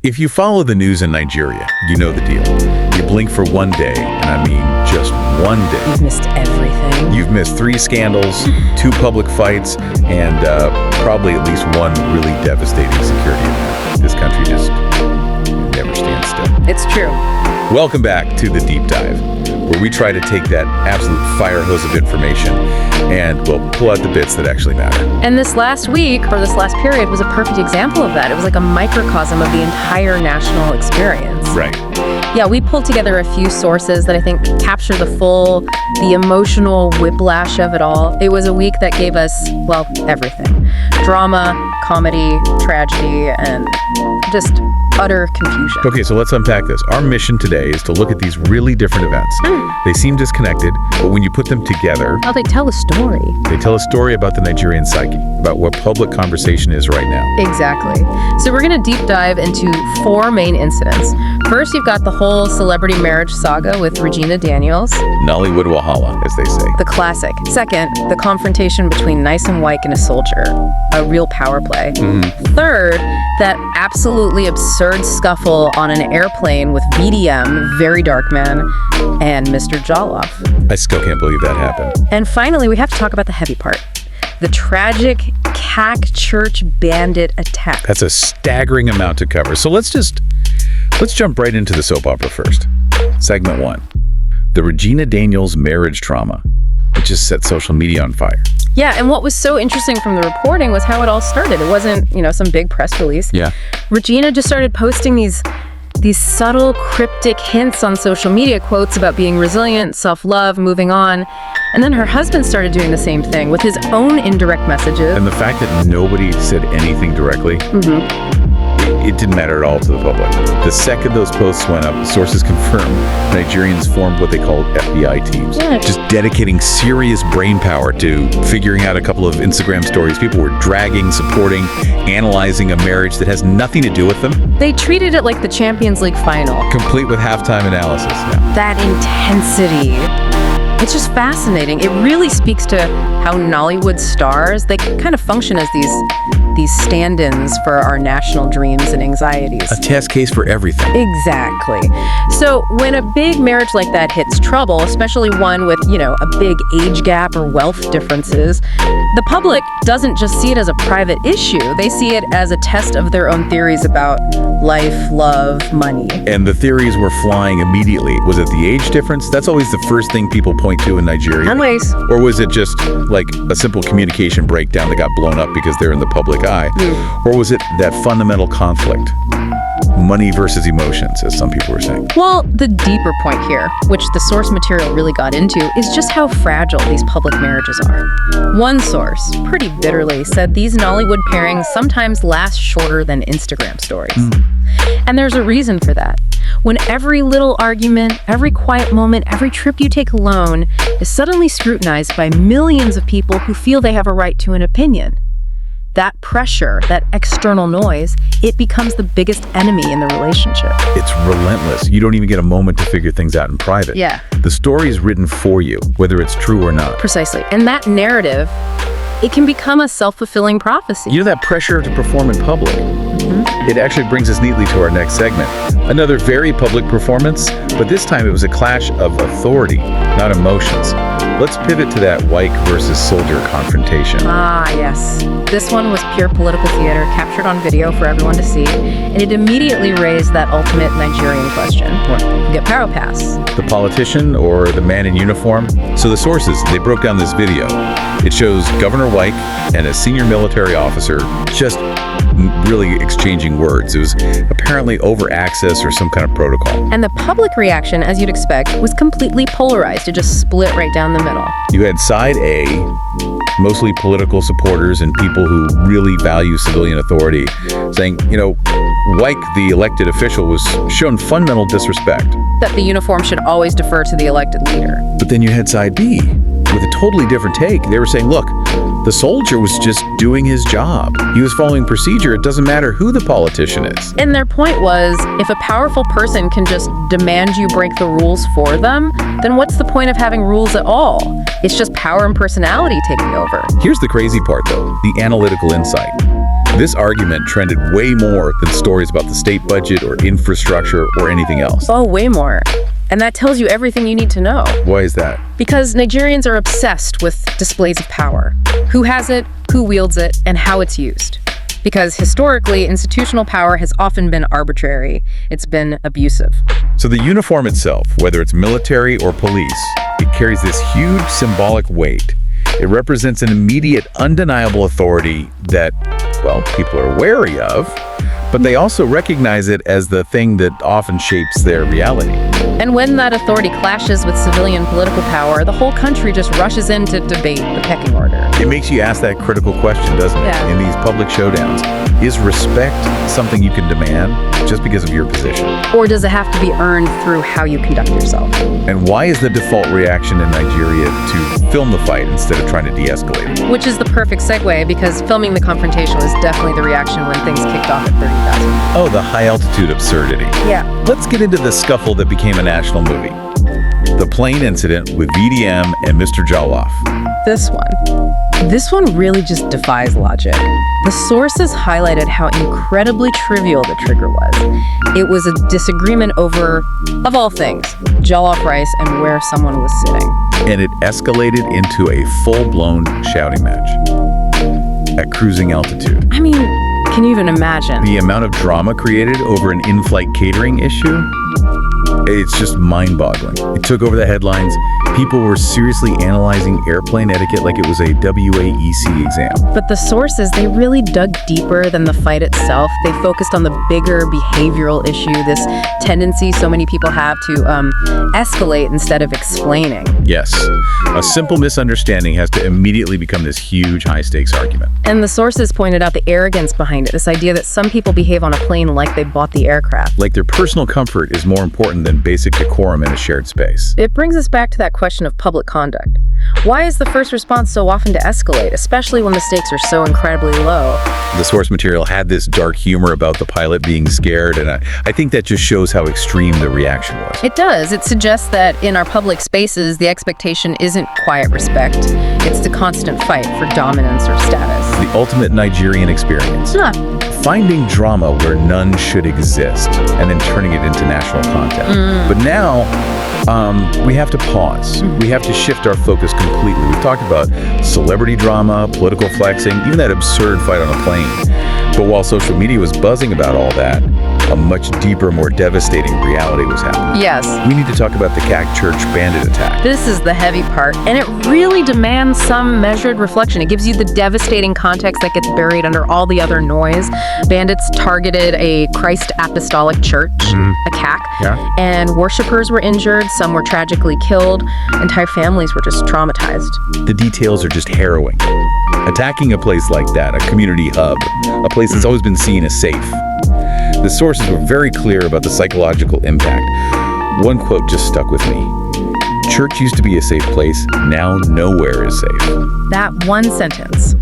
If you follow the news in Nigeria, you know the deal. You blink for one day, and I mean just one day. You've missed everything. You've missed 3 scandals, 2 public fights, and probably at least one really devastating security event. This country just never stands still. It's true. Welcome back to The Deep Dive, where we try to take that absolute fire hose of information and we'll pull out the bits that actually matter. And this last week, or this last period, was a perfect example of that. It was like a microcosm of the entire national experience. Right. Yeah, we pulled together a few sources that I think capture the emotional whiplash of it all. It was a week that gave us, well, everything. Drama, comedy, tragedy, and just utter confusion. Okay, so let's unpack this. Our mission today is to look at these really different events. They seem disconnected, but when you put them together, They tell a story. they tell a story about the Nigerian psyche, about what public conversation is right now. Exactly. So we're going to deep dive into 4 main incidents. First, you've got the whole celebrity marriage saga with Regina Daniels, Nollywood Wahala, as they say. the classic. Second, the confrontation between Nice and Wike and a soldier, a real power play. Third, that absolutely absurd scuffle on an airplane with VDM, Very Dark Man, and Mr. Jollof. I still can't believe that happened. And finally, we have to talk about the heavy part. The tragic CAC church bandit attack. That's a staggering amount to cover. So let's jump right into the soap opera first. Segment 1. The Regina Daniels marriage trauma. It just set social media on fire. Yeah, and what was so interesting from the reporting was how it all started. It wasn't, some big press release. Yeah. Regina just started posting these subtle, cryptic hints on social media, quotes about being resilient, self-love, moving on. And then her husband started doing the same thing with his own indirect messages. And the fact that nobody said anything directly, it didn't matter at all to the public. The second those posts went up, sources confirmed Nigerians formed what they called FBI teams. Yeah. Just dedicating serious brain power to figuring out a couple of Instagram stories. People were dragging, supporting, analyzing a marriage that has nothing to do with them. They treated it like the Champions League final. Complete with halftime analysis. Yeah. That intensity. It's just fascinating. It really speaks to how Nollywood stars, they kind of function as these stand-ins for our national dreams and anxieties. A test case for everything. Exactly. So when a big marriage like that hits trouble, especially one with, a big age gap or wealth differences, the public doesn't just see it as a private issue. They see it as a test of their own theories about life, love, money. And the theories were flying immediately. Was it the age difference? That's always the first thing people point to in Nigeria. Unways. Or was it just like a simple communication breakdown that got blown up because they're in the public eye? Or was it that fundamental conflict? Money versus emotions, as some people were saying. Well, the deeper point here, which the source material really got into, is just how fragile these public marriages are. One source, pretty bitterly, said these Nollywood pairings sometimes last shorter than Instagram stories. And there's a reason for that. When every little argument, every quiet moment, every trip you take alone is suddenly scrutinized by millions of people who feel they have a right to an opinion. That pressure, that external noise, it becomes the biggest enemy in the relationship. It's relentless. You don't even get a moment to figure things out in private. Yeah. The story is written for you, whether it's true or not. Precisely. And that narrative, it can become a self-fulfilling prophecy. You know that pressure to perform in public? It actually brings us neatly to our next segment. Another very public performance, but this time it was a clash of authority, not emotions. Let's pivot to that Wike versus soldier confrontation. Ah, yes. This one was pure political theater, captured on video for everyone to see, and it immediately raised that ultimate Nigerian question. What? Who get power pass? The politician or the man in uniform? So the sources, they broke down this video. It shows Governor Wike and a senior military officer just really exchanging words. It was apparently over access or some kind of protocol. And the public reaction, as you'd expect, was completely polarized. It just split right down the middle. You had side A, mostly political supporters and people who really value civilian authority, saying, Wike, the elected official, was shown fundamental disrespect. That the uniform should always defer to the elected leader. But then you had side B, with a totally different take. They were saying, look, the soldier was just doing his job. He was following procedure. It doesn't matter who the politician is. And their point was, if a powerful person can just demand you break the rules for them, then what's the point of having rules at all? It's just power and personality taking over. Here's the crazy part, though, the analytical insight. This argument trended way more than stories about the state budget or infrastructure or anything else. Oh, way more. And that tells you everything you need to know. Why is that? Because Nigerians are obsessed with displays of power. Who has it, who wields it, and how it's used. Because historically, institutional power has often been arbitrary. It's been abusive. So the uniform itself, whether it's military or police, it carries this huge symbolic weight. It represents an immediate, undeniable authority that, well, people are wary of, but they also recognize it as the thing that often shapes their reality. And when that authority clashes with civilian political power, the whole country just rushes in to debate the pecking order. It makes you ask that critical question, doesn't it? Yeah. In these public showdowns, is respect something you can demand just because of your position? Or does it have to be earned through how you conduct yourself? And why is the default reaction in Nigeria to film the fight instead of trying to de-escalate it? Which is the perfect segue, because filming the confrontation was definitely the reaction when things kicked off at 30,000. Oh, the high-altitude absurdity. Yeah. Let's get into the scuffle that became a national movie. The plane incident with VDM and Mr. Jollof. This one really just defies logic. The sources highlighted how incredibly trivial the trigger was. It was a disagreement over, of all things, jollof rice and where someone was sitting. And it escalated into a full-blown shouting match at cruising altitude. I mean, can you even imagine? The amount of drama created over an in-flight catering issue, it's just mind-boggling. It took over the headlines. People were seriously analyzing airplane etiquette like it was a WAEC exam. But the sources, they really dug deeper than the fight itself. They focused on the bigger behavioral issue, this tendency so many people have to escalate instead of explaining. Yes, a simple misunderstanding has to immediately become this huge high-stakes argument. And the sources pointed out the arrogance behind it, this idea that some people behave on a plane like they bought the aircraft. Like their personal comfort is more important than basic decorum in a shared space. It brings us back to that question of public conduct. Why is the first response so often to escalate, especially when the stakes are so incredibly low? The source material had this dark humor about the pilot being scared, and I think that just shows how extreme the reaction was. It does. It suggests that in our public spaces, the expectation isn't quiet respect. It's the constant fight for dominance or status. The ultimate Nigerian experience. Huh. Finding drama where none should exist and then turning it into national content. But now, we have to pause. We have to shift our focus completely. We've talked about celebrity drama, political flexing, even that absurd fight on a plane. But while social media was buzzing about all that, a much deeper, more devastating reality was happening. Yes. We need to talk about the CAC Church Bandit attack. This is the heavy part, and it really demands some measured reflection. It gives you the devastating context that gets buried under all the other noise. Bandits targeted a Christ Apostolic Church, a CAC, and worshipers were injured, some were tragically killed, entire families were just traumatized. The details are just harrowing. Attacking a place like that, a community hub, a place that's always been seen as safe. The sources were very clear about the psychological impact. One quote just stuck with me. Church used to be a safe place, now nowhere is safe. That one sentence,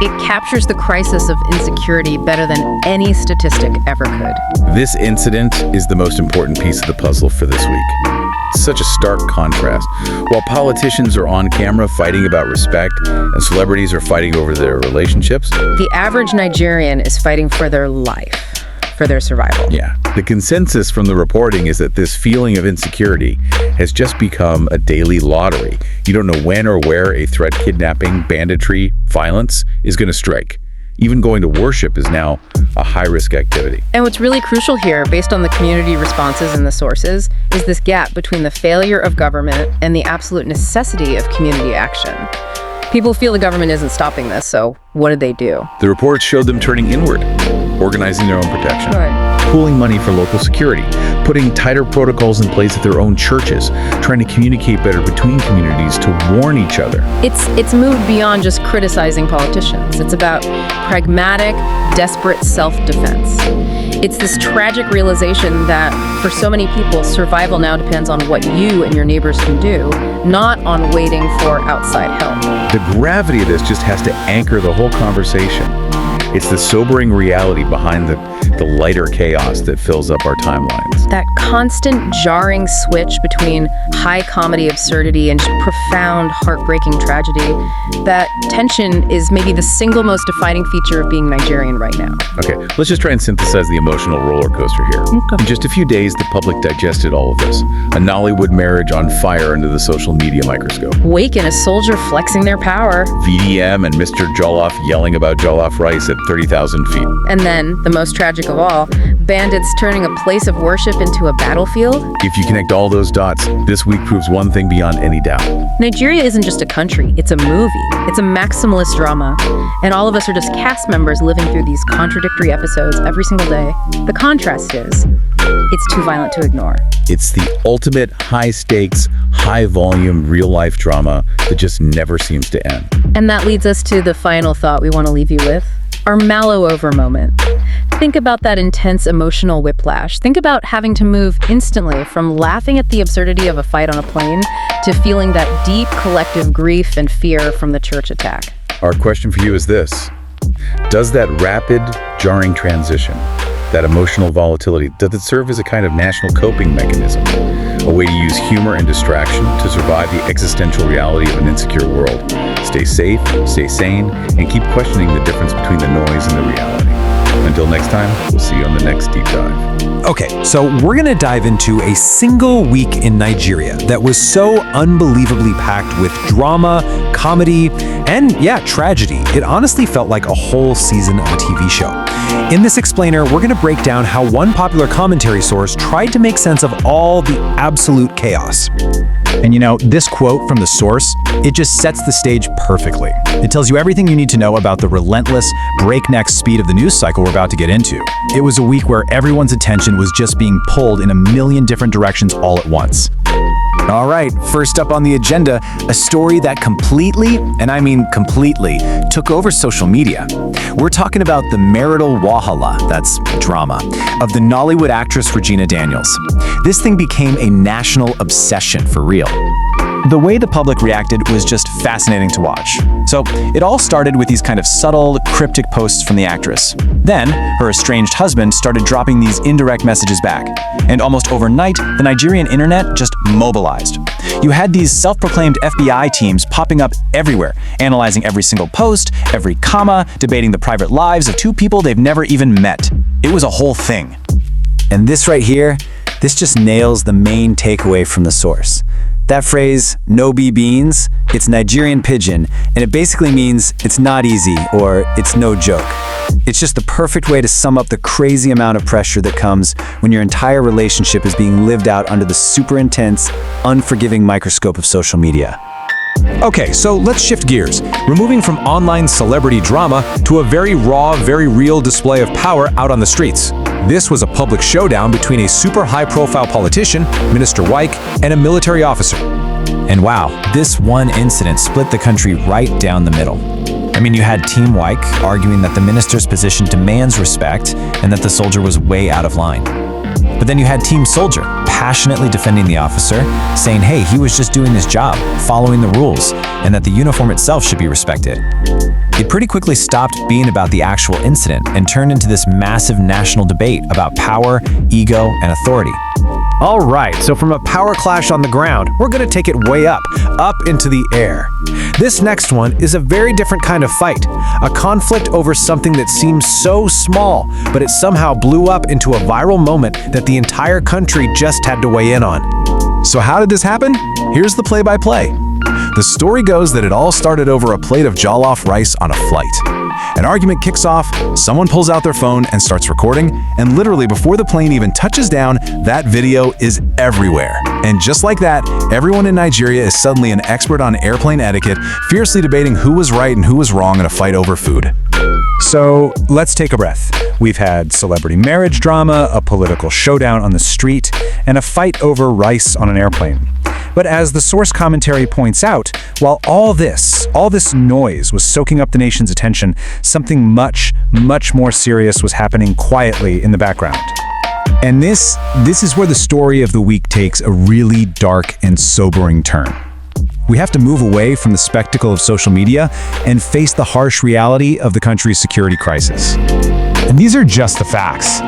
it captures the crisis of insecurity better than any statistic ever could. This incident is the most important piece of the puzzle for this week. Such a stark contrast. While politicians are on camera fighting about respect and celebrities are fighting over their relationships, the average Nigerian is fighting for their life, for their survival. Yeah. The consensus from the reporting is that this feeling of insecurity has just become a daily lottery. You don't know when or where a threat, kidnapping, banditry, violence is going to strike. Even going to worship is now a high-risk activity. And what's really crucial here, based on the community responses and the sources, is this gap between the failure of government and the absolute necessity of community action. People feel the government isn't stopping this, so what did they do? The reports showed them turning inward, organizing their own protection, pooling money for local security, putting tighter protocols in place at their own churches, trying to communicate better between communities to warn each other. It's moved beyond just criticizing politicians. It's about pragmatic, desperate self-defense. It's this tragic realization that for so many people, survival now depends on what you and your neighbors can do, not on waiting for outside help. The gravity of this just has to anchor the whole conversation. It's the sobering reality behind the the lighter chaos that fills up our timelines. That constant jarring switch between high comedy absurdity and just profound heartbreaking tragedy, that tension is maybe the single most defining feature of being Nigerian right now. Okay, let's just try and synthesize the emotional roller coaster here. In just a few days, the public digested all of this. A Nollywood marriage on fire under the social media microscope. Wike and a soldier flexing their power. VDM and Mr. Jollof yelling about Jollof rice at 30,000 feet. And then, the most tragic of all, bandits turning a place of worship into a battlefield. If you connect all those dots, this week proves one thing beyond any doubt. Nigeria isn't just a country, it's a movie. It's a maximalist drama. And all of us are just cast members living through these contradictory episodes every single day. The contrast is, it's too violent to ignore. It's the ultimate high-stakes, high-volume, real-life drama that just never seems to end. And that leads us to the final thought we want to leave you with. Our mallow-over moment. Think about that intense emotional whiplash. Think about having to move instantly from laughing at the absurdity of a fight on a plane to feeling that deep collective grief and fear from the church attack. Our question for you is this. Does that rapid, jarring transition, that emotional volatility, does it serve as a kind of national coping mechanism? A way to use humor and distraction to survive the existential reality of an insecure world? Stay safe, stay sane, and keep questioning the difference between the noise and the reality. Until next time, we'll see you on the next Deep Dive. Okay, so we're gonna dive into a single week in Nigeria that was so unbelievably packed with drama, comedy, and tragedy. It honestly felt like a whole season of a TV show. In this explainer, we're gonna break down how one popular commentary source tried to make sense of all the absolute chaos. And this quote from the source, it just sets the stage perfectly. It tells you everything you need to know about the relentless, breakneck speed of the news cycle we're about to get into. It was a week where everyone's attention was just being pulled in a million different directions all at once. All right, first up on the agenda, a story that completely, and I mean completely, took over social media. We're talking about the marital wahala, that's drama, of the Nollywood actress Regina Daniels. This thing became a national obsession for real. The way the public reacted was just fascinating to watch. So it all started with these kind of subtle, cryptic posts from the actress. Then, her estranged husband started dropping these indirect messages back. And almost overnight, the Nigerian internet just mobilized. You had these self-proclaimed FBI teams popping up everywhere, analyzing every single post, every comma, debating the private lives of two people they've never even met. It was a whole thing. And this right here, this just nails the main takeaway from the source. That phrase, no be beans, it's Nigerian pidgin, and it basically means it's not easy or it's no joke. It's just the perfect way to sum up the crazy amount of pressure that comes when your entire relationship is being lived out under the super intense, unforgiving microscope of social media. Okay, so let's shift gears, removing from online celebrity drama to a very raw, very real display of power out on the streets. This was a public showdown between a super high-profile politician, Minister Wike, and a military officer. And wow, this one incident split the country right down the middle. I mean, you had Team Wike arguing that the minister's position demands respect and that the soldier was way out of line. But then you had Team Soldier passionately defending the officer, saying, hey, he was just doing his job, following the rules, and that the uniform itself should be respected. It pretty quickly stopped being about the actual incident and turned into this massive national debate about power, ego, and authority. All right, so from a power clash on the ground, we're gonna take it way up into the air. This next one is a very different kind of fight, a conflict over something that seems so small, but it somehow blew up into a viral moment that the entire country just had to weigh in on. So how did this happen? Here's the play-by-play. The story goes that it all started over a plate of jollof rice on a flight. An argument kicks off, someone pulls out their phone and starts recording, and literally before the plane even touches down, that video is everywhere. And just like that, everyone in Nigeria is suddenly an expert on airplane etiquette, fiercely debating who was right and who was wrong in a fight over food. So let's take a breath. We've had celebrity marriage drama, a political showdown on the street, and a fight over rice on an airplane. But as the source commentary points out, while all this noise was soaking up the nation's attention, something much, much more serious was happening quietly in the background. And this is where the story of the week takes a really dark and sobering turn. We have to move away from the spectacle of social media and face the harsh reality of the country's security crisis. And these are just the facts.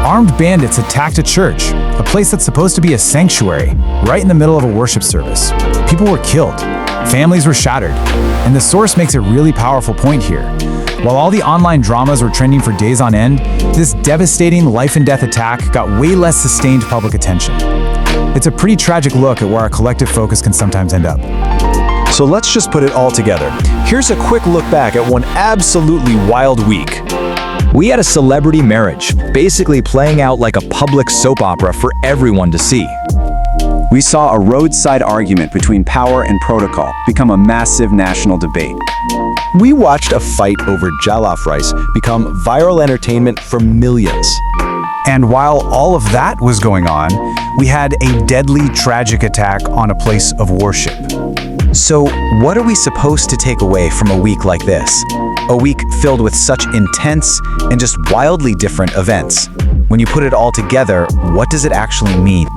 Armed bandits attacked a church, a place that's supposed to be a sanctuary, right in the middle of a worship service. People were killed. Families were shattered. And the source makes a really powerful point here. While all the online dramas were trending for days on end, this devastating life-and-death attack got way less sustained public attention. It's a pretty tragic look at where our collective focus can sometimes end up. So let's just put it all together. Here's a quick look back at one absolutely wild week. We had a celebrity marriage, basically playing out like a public soap opera for everyone to see. We saw a roadside argument between power and protocol become a massive national debate. We watched a fight over Jollof rice become viral entertainment for millions. And while all of that was going on, we had a deadly, tragic attack on a place of worship. So what are we supposed to take away from a week like this? A week filled with such intense and just wildly different events. When you put it all together, what does it actually mean?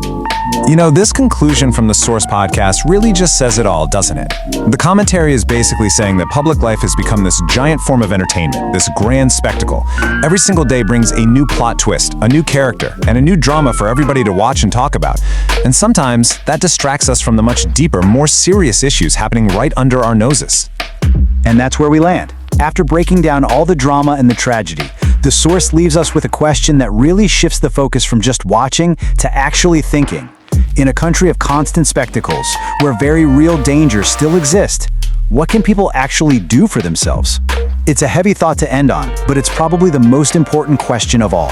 You know, this conclusion from the Source podcast really just says it all, doesn't it? The commentary is basically saying that public life has become this giant form of entertainment, this grand spectacle. Every single day brings a new plot twist, a new character, and a new drama for everybody to watch and talk about. And sometimes that distracts us from the much deeper, more serious issues happening right under our noses. And that's where we land. After breaking down all the drama and the tragedy, the Source leaves us with a question that really shifts the focus from just watching to actually thinking. In a country of constant spectacles, where very real dangers still exist, what can people actually do for themselves? It's a heavy thought to end on, but it's probably the most important question of all.